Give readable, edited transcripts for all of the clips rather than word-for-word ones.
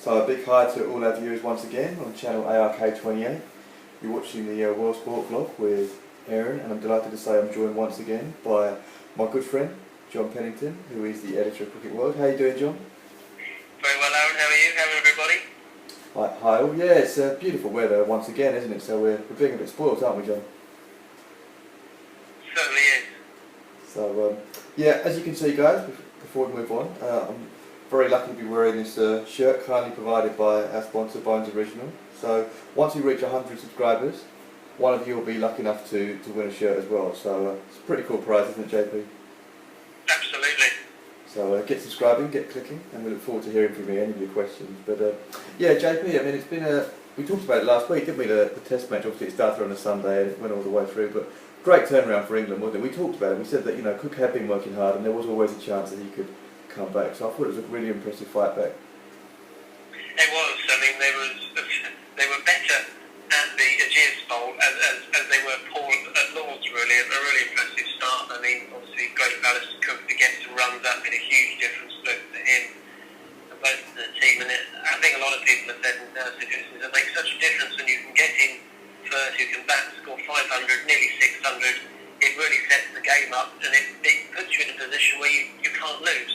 So a big hi to all our viewers once again on channel ARK28. You're watching the World Sport Vlog with Aaron, and I'm delighted to say I'm joined once again by my good friend John Pennington, who is the editor of Cricket World. How are you doing, John? Very well, Aaron. How are you? How are everybody? Hi all. Yeah, it's beautiful weather once again, isn't it? So we're being a bit spoiled, aren't we, John? Certainly is. So yeah, as you can see, guys, before we move on, I'm very lucky to be wearing this shirt kindly provided by our sponsor, Bones Original. So once we reach 100 subscribers, one of you will be lucky enough to win a shirt as well. So it's a pretty cool prize, isn't it, JP? Absolutely. So get subscribing, get clicking, and we look forward to hearing from you, any of your questions. But yeah, JP, I mean, it's been we talked about it last week, didn't we, the Test match. Obviously it started on a Sunday and it went all the way through, but great turnaround for England, wasn't it? We talked about it, we said that, you know, Cook had been working hard and there was always a chance that he could come back. So I thought it was a really impressive fight back. It was. I mean, they were better at the Ageas Bowl as they were poor at Lords, really. A really impressive start. I mean, obviously, great balance to Cook to get some runs up, made a huge difference both to him and both to the team. And I think a lot of people have said in situations it makes such a difference when you can get in first, you can bat, score 500, nearly 600. It really sets the game up, and it puts you in a position where you can't lose.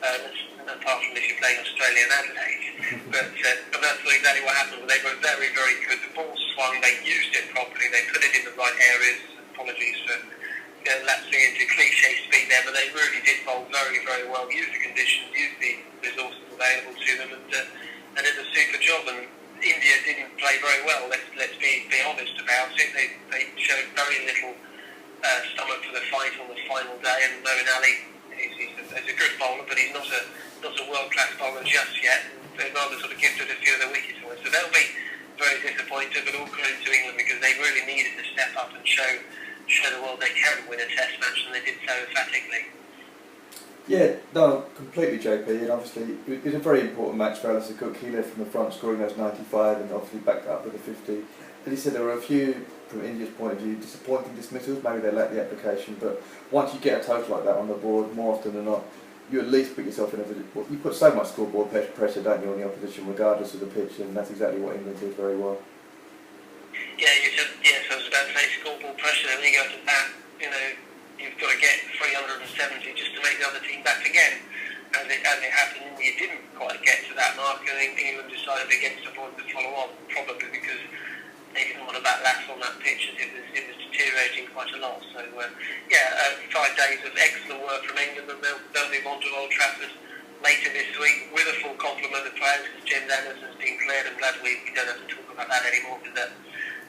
Apart from if you're playing Australia and Adelaide. But that's exactly what happened. They were very, very good. The ball swung, they used it properly, they put it in the right areas. Apologies for lapsing into cliche speed there, but they really did bowl very, very well, used the conditions, used the resources available to them, and did a super job. And India didn't play very well, let's be honest about it. They showed very little stomach for the fight on the final day, and Moeen Ali, he's a good bowler, but he's not a world-class bowler just yet. They'd rather sort of gifted a few of the wickets away. So they'll be very disappointed, but all credit to England because they really needed to step up and show the world they can win a Test match, and they did so emphatically. Yeah, no, completely, JP, and obviously it was a very important match for Alistair Cook. He led from the front, scoring those 95, and obviously backed up with a 50. As he said, there were a few, from India's point of view, disappointing dismissals. Maybe they lacked the application, but once you get a total like that on the board, more often than not, you at least put yourself in a position. You put so much scoreboard pressure, don't you, on the opposition, regardless of the pitch, and that's exactly what England did very well. Yeah, yes, I was about to say scoreboard pressure. When you go to bat, you know, you've got to get 370 just to make the other team bat again. As it happened, India didn't quite get to that mark, and England decided against avoiding the follow-on, probably because they didn't want to bat last on that pitch as it was deteriorating quite a lot. So 5 days of excellent work from England, and they'll move on to Old Trafford later this week with a full complement of players because James Anderson's been cleared. I'm glad we don't have to talk about that anymore because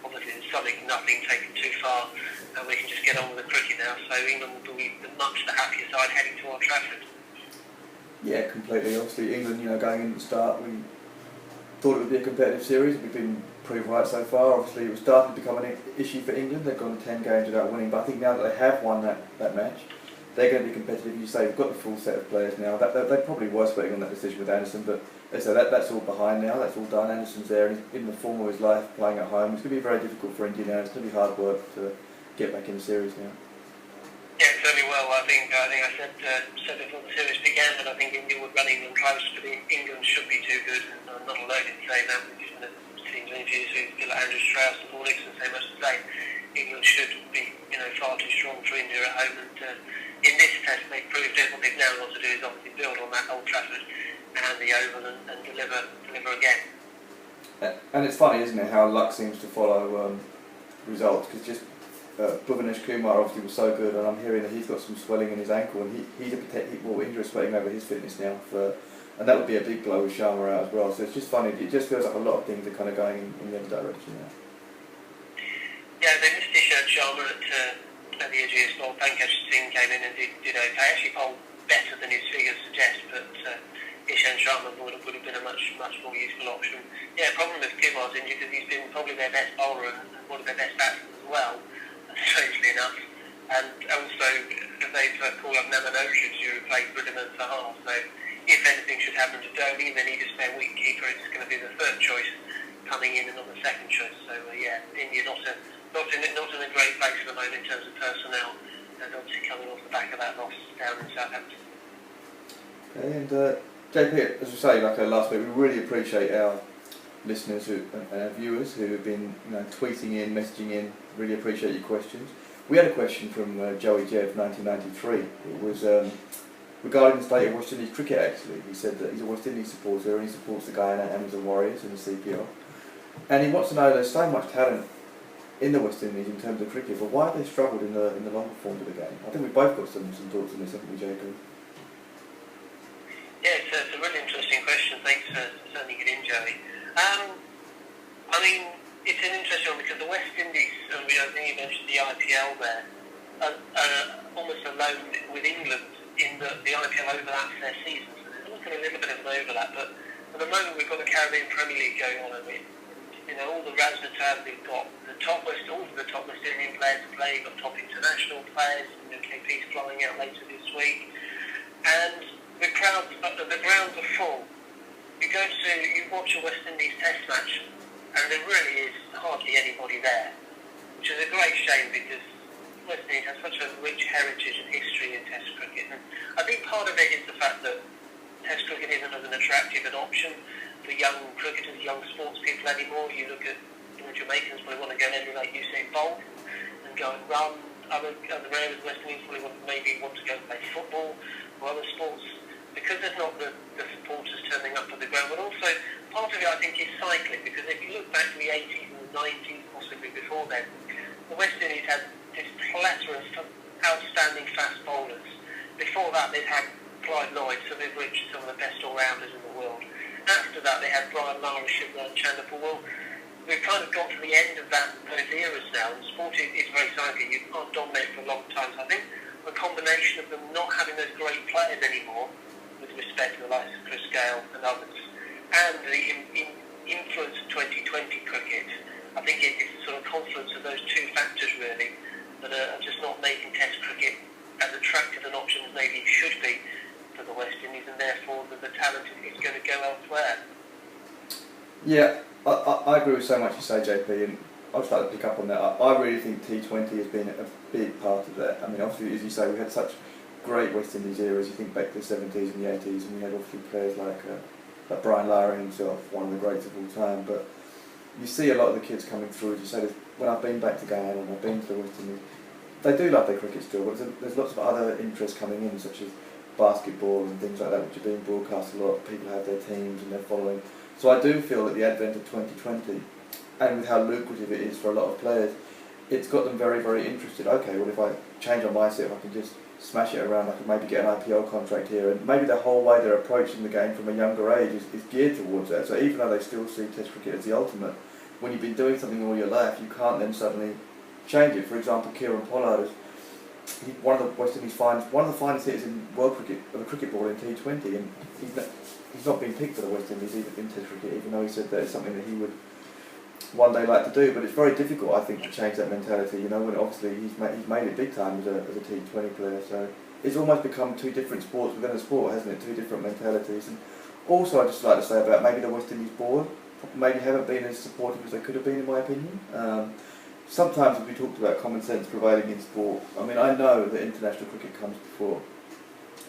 obviously there's nothing taken too far, and we can just get on with the cricket now. So England will be much the happier side heading to Old Trafford. Yeah, completely. Obviously England, you know, going in at the start, we thought it would be a competitive series. We've been pretty right so far. Obviously it was starting to become an issue for England. They've gone 10 games without winning, but I think now that they have won that match, they're going to be competitive. You say we've got the full set of players now. They probably were sweating on that decision with Anderson, but so that's all behind now. That's all done. Anderson's there and he's in the form of his life, playing at home. It's going to be very difficult for India now. It's going to be hard work to get back in the series now. Yeah, certainly will. I think I said before the series began that I think India would run England close, but England should be too good. And I'm not alone in saying that. We've just seen interviews with people like Andrew Strauss and Paul Nixon say much the same. England should be, you know, far too strong for India at home, and in this test they proved it. What they've now got to do is obviously build on that Old Trafford and the Oval and deliver again. And it's funny, isn't it, how luck seems to follow results, because just Bhuvanesh Kumar obviously was so good, and I'm hearing that he's got some swelling in his ankle, and he's injury sweating over his fitness now, and that would be a big blow with Sharma out as well. So it's just funny, it just feels like a lot of things are kind of going in the other direction now. Yeah, they missed Ishant Sharma at the Ageas Bowl. Pankaj Singh came in and did okay. Actually bowled better than his figures suggest, but Ishant Sharma would have been a much more useful option. Yeah, problem with Kumar's injury because he's been probably their best bowler and one of their best batsmen as well, strangely enough. And also they've called up Namanoja to replace Riddiman Sahar. So if anything should happen to Dhoni, they need a spare wicketkeeper. It's going to be the third choice coming in and not the second choice. So India not in a great place at the moment in terms of personnel, and obviously coming off the back of that loss down in Southampton. Okay, and JP, as we say, like last week, we really appreciate our listeners and our viewers who have been tweeting in, messaging in. Really appreciate your questions. We had a question from Joey Jev, 1993. It was regarding the state of West Indies cricket, actually. He said that he's a West Indies supporter and he supports the Guyana Amazon Warriors in the CPL. And he wants to know, there's so much talent in the West Indies in terms of cricket, but why have they struggled in the longer forms of the game? I think we've both got some thoughts on this, haven't we, JP? Yeah, it's a really interesting question. Thanks for sending it in, Joey. I mean, it's an interesting one because the West Indies, I think you mentioned the IPL there, are almost alone with England in that the IPL overlaps their seasons. So there's also a little bit of an overlap, but at the moment we've got the Caribbean Premier League going on. I mean, all the Razmataz, we've got all of the top West Indian players playing, got top international players, KP's flying out later this week, and the grounds are full. You watch a West Indies Test match, and there really is hardly anybody there, which is a great shame because West Indies has such a rich heritage and history in Test cricket. And I think part of it is the fact that Test cricket isn't as an attractive an option for young cricketers, young sports people anymore. You look at Jamaicans probably want to go and emulate Usain Bolt and go and run. Other areas of West Indies probably maybe want to go and play football or other sports because there's not the supporters turning up at the ground. But also part of it I think is cycling, because if you look back to the 80s and the 90s, possibly before then, the West Indies had this plethora of outstanding fast bowlers. Before that they'd had Clive Lloyd, Samir Rich, some of the best all-rounders in the world. After that they had Brian Lara, Shivram Chanderpaul. Well, we've kind of got to the end of those eras now, and sport is very cycling. You can't dominate for a long time. So I think a combination of them not having those great players anymore, with respect to the likes of Chris Gale and others, and the influence of 2020 cricket, I think it's a sort of confluence of those two factors really that are just not making Test cricket as attractive an option as maybe it should be for the West Indies, and therefore the talent is going to go elsewhere. Yeah, I agree with so much you say, JP, and I'll start to pick up on that. I really think T20 has been a big part of that. I mean, obviously, as you say, we had such great West Indies eras. You think back to the 70s and the 80s, and we had obviously players like Brian Lara himself, one of the greats of all time. But you see a lot of the kids coming through, as you say, when I've been back to Guyana and I've been to the West Indies, they do love their cricket still, but there's lots of other interests coming in, such as basketball and things like that, which are being broadcast a lot. People have their teams and they're following. So I do feel that the advent of 2020, and with how lucrative it is for a lot of players, it's got them very, very interested. Okay, well, if I change my mindset, if I can just smash it around, I could maybe get an IPL contract here, and maybe the whole way they're approaching the game from a younger age is geared towards that. So even though they still see Test cricket as the ultimate, when you've been doing something all your life, you can't then suddenly change it. For example, Kieran Pollard is one of the West Indies one of the finest hitters in world cricket of a cricket ball in T20, and he's not been picked for the West Indies either in Test cricket, even though he said that it's something that he would one day like to do. But it's very difficult, I think, to change that mentality. When obviously he's made it big time as a T20 player. So it's almost become two different sports within a sport, hasn't it? Two different mentalities. And also, I'd just like to say about maybe the West Indies board maybe haven't been as supportive as they could have been, in my opinion. Sometimes we talked about common sense prevailing in sport. I mean, I know that international cricket comes before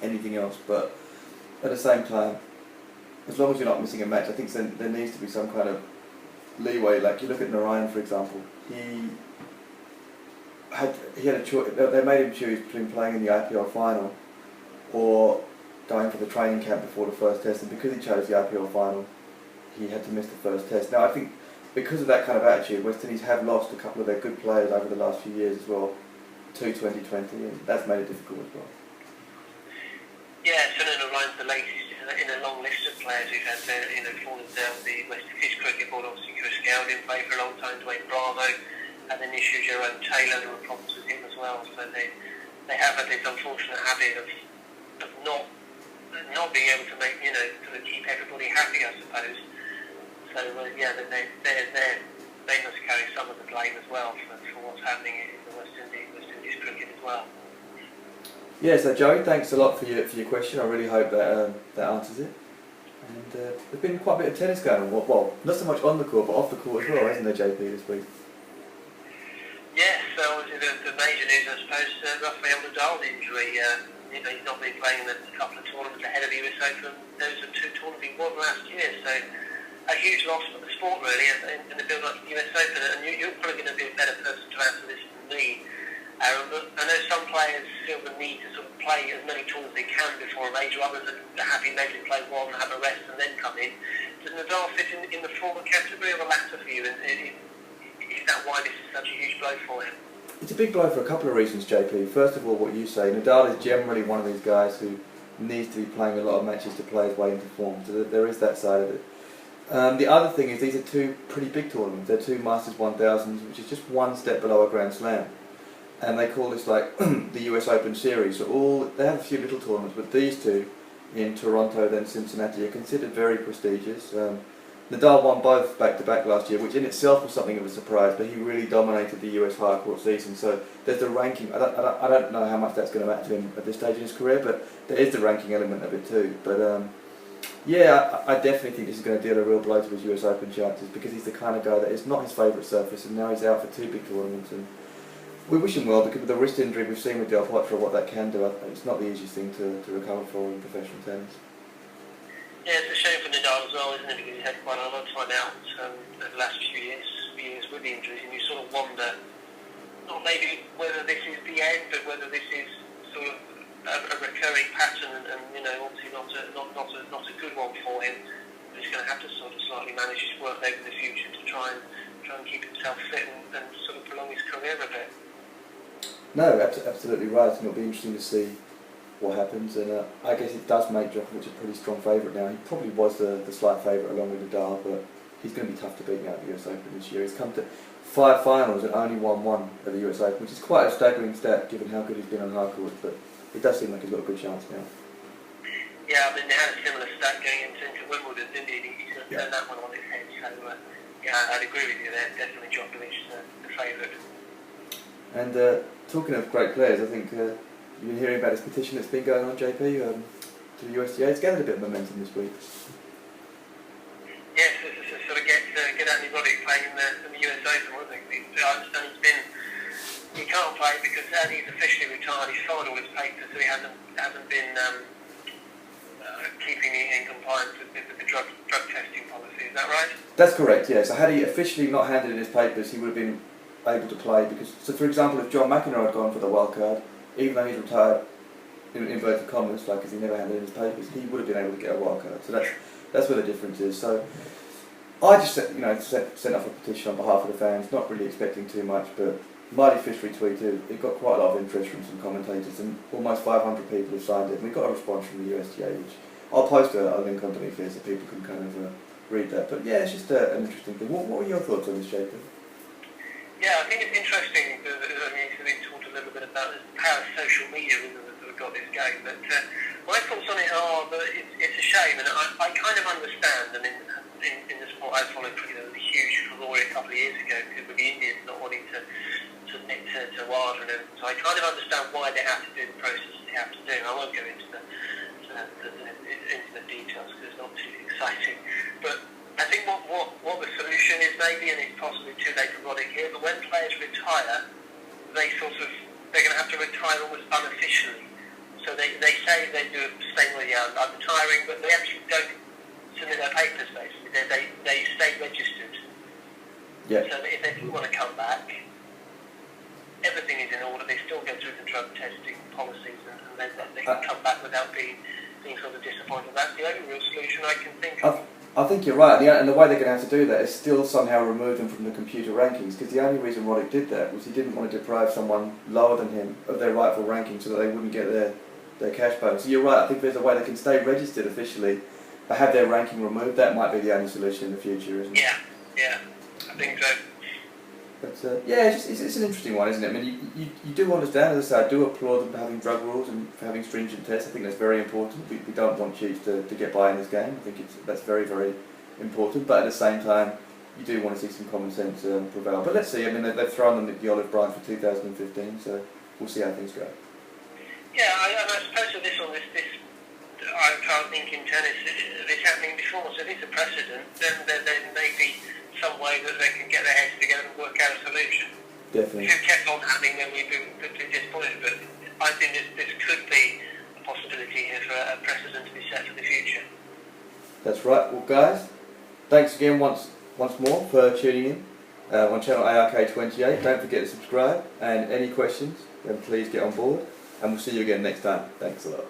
anything else, but at the same time, as long as you're not missing a match, I think there needs to be some kind of leeway. Like you look at Narayan, for example, he had a choice. They made him choose between playing in the IPL final or going for the training camp before the first test, and because he chose the IPL final, he had to miss the first test. Now I think because of that kind of attitude, West Indies have lost a couple of their good players over the last few years as well to 2020, and that's made it difficult as well. Yeah, Sunil Narayan's the latest in a long list of players who've had fallen down the West Indies cricket board. Obviously, Chris Gale didn't play for a long time. Dwayne Bravo had an issue. Jerome Taylor, there were problems with him as well. So they have had this unfortunate habit of not being able to make to keep everybody happy, I suppose. So they must carry some of the blame as well for what's happening in the West Indies cricket as well. Yeah, so Joey, thanks a lot for your question. I really hope that answers it. And there's been quite a bit of tennis going on. Well, not so much on the court, but off the court as well, hasn't there, JP, this week? Yes, so obviously the major news, I suppose, suppose Rafael Nadal's injury. He's not been playing in a couple of tournaments ahead of the US Open. Those are 2 tournaments he won last year, so a huge loss for the sport really in the build-up to the US Open. And you're probably going to be a better person to answer this than me, Aaron. But I know some players feel the need to sort of play as many tournaments as they can before a major. Others are happy maybe to play one, have a rest, and then come in. Does Nadal fit in the former category or the latter for you? And is that why this is such a huge blow for him? It's a big blow for a couple of reasons, JP. First of all, what you say, Nadal is generally one of these guys who needs to be playing a lot of matches to play his way into form. So there is that side of it. The other thing is these are 2 pretty big tournaments. They're 2 Masters 1000s, which is just one step below a Grand Slam. And they call this like the US Open Series. So they have a few little tournaments, but these 2 in Toronto, then Cincinnati, are considered very prestigious. Nadal won both back-to-back last year, which in itself was something of a surprise, but he really dominated the US hard-court season. So there's the ranking. I don't know how much that's going to matter to him at this stage in his career, but there is the ranking element of it too. But yeah, I definitely think this is going to deal a real blow to his US Open chances, because he's the kind of guy that it's not his favourite surface, and now he's out for 2 big tournaments. And we wish him well, because with the wrist injury we've seen with Del Potro, what that can do, it's not the easiest thing to recover for in professional tennis. Yeah, it's a shame for Nadal as well, isn't it? Because he's had quite a lot of time out the last few years with the injuries, and you sort of wonder, not maybe whether this is the end, but whether this is sort of a recurring pattern, and obviously not a good one for him. But he's going to have to sort of slightly manage his work over the future to try and keep himself fit and sort of prolong his career a bit. No, absolutely right, and it'll be interesting to see what happens, and I guess it does make Djokovic a pretty strong favourite now. He probably was the slight favourite along with Nadal, but he's going to be tough to beat now at the US Open this year. He's come to 5 finals and only won 1 at the US Open, which is quite a staggering stat given how good he's been on hard court, but it does seem like he's got a good chance now. Yeah, I mean, they had a similar stat going into Wimbledon, didn't he? He sort of turned that one on its head, so yeah, I'd agree with you there. Definitely Djokovic the favourite. And talking of great players, I think you've been hearing about this petition that's been going on, JP, to the USTA. It's gathered a bit of momentum this week. Yes, it's to sort of get Andy Roddick playing in the US Open, wasn't it? I understand he can't play because Andy's officially retired. He's signed all his papers, so he hasn't been keeping in compliance with the drug testing policy. Is that right? That's correct, yeah. So had he officially not handed in his papers, he would have been able to play. Because, so for example, if John McEnroe had gone for the wild card, even though he's retired, in inverted commas, like, because he never handed in his papers, he would have been able to get a wild card. So that's where the difference is. So I just sent off a petition on behalf of the fans, not really expecting too much, but Marty Fish retweeted. It got quite a lot of interest from some commentators, and almost 500 people have signed it. And we got a response from the USTA, which I'll post a link underneath here so people can kind of read that. But yeah, it's just an interesting thing. What were your thoughts on this, Jacob? Yeah, I think it's interesting. We talked a little bit about the power of social media that got this going. But my thoughts on it are that it's a shame, and I kind of understand. I mean, in the sport I followed, there was a huge furore a couple of years ago with the Indians not wanting to submit to WADA, and everything. So I kind of understand why they have to do the process they have to do. I won't go into the details because it's not too exciting. But I think what the solution is maybe, and it's possibly too late for Roddick here, but when players retire, they're going to have to retire almost unofficially. So they say they do it the same way, I'm retiring, but they actually don't submit their papers basically. They stay registered. Yeah. So if they do want to come back, everything is in order. They still go through the drug testing policies, and they can come back without being sort of disappointed. That's the only real solution I can think of. I think you're right, and the way they're going to have to do that is still somehow remove them from the computer rankings, because the only reason Roddick did that was he didn't want to deprive someone lower than him of their rightful ranking so that they wouldn't get their cash bonus. So you're right, I think there's a way they can stay registered officially, but have their ranking removed. That might be the only solution in the future, isn't it? Yeah, I think so. But yeah, it's an interesting one, isn't it? I mean, you do understand, as I say, I do applaud them for having drug rules and for having stringent tests. I think that's very important. We don't want cheats to get by in this game. I think that's very, very important. But at the same time, you do want to see some common sense prevail. But let's see. I mean, they've thrown them the olive branch for 2015, so we'll see how things go. Yeah, and I suppose with this I can't think in tennis this happening before. So if it's a precedent, then there may be some way that they can get their heads together and work out a solution. Definitely. If it kept on happening, then we'd be disappointed. But I think this could be a possibility here for a precedent to be set for the future. That's right. Well, guys, thanks again once more for tuning in on channel ARK28. Don't forget to subscribe, and any questions, then please get on board, and we'll see you again next time. Thanks a lot.